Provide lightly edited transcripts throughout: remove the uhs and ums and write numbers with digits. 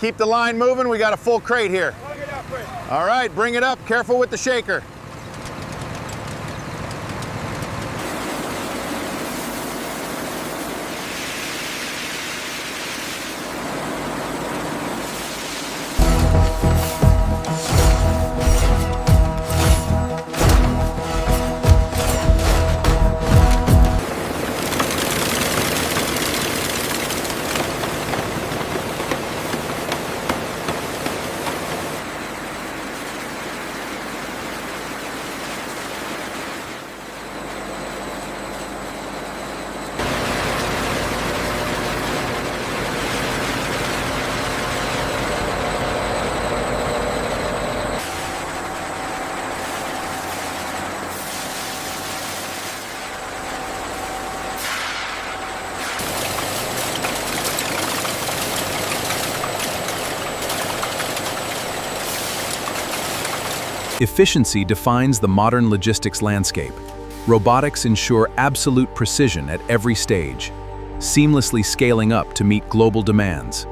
Keep the line moving, we got a full crate here. All right, bring it up, careful with the shaker. Efficiency defines the modern logistics landscape. Robotics ensure absolute precision at every stage, seamlessly scaling up to meet global demands.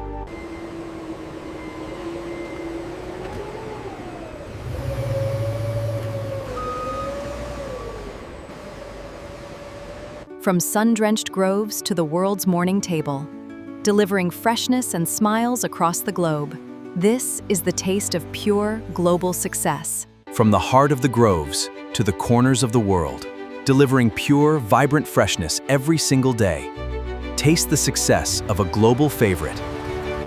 From sun-drenched groves to the world's morning table, delivering freshness and smiles across the globe. This is the taste of pure global success. From the heart of the groves to the corners of the world, delivering pure, vibrant freshness every single day. Taste the success of a global favorite.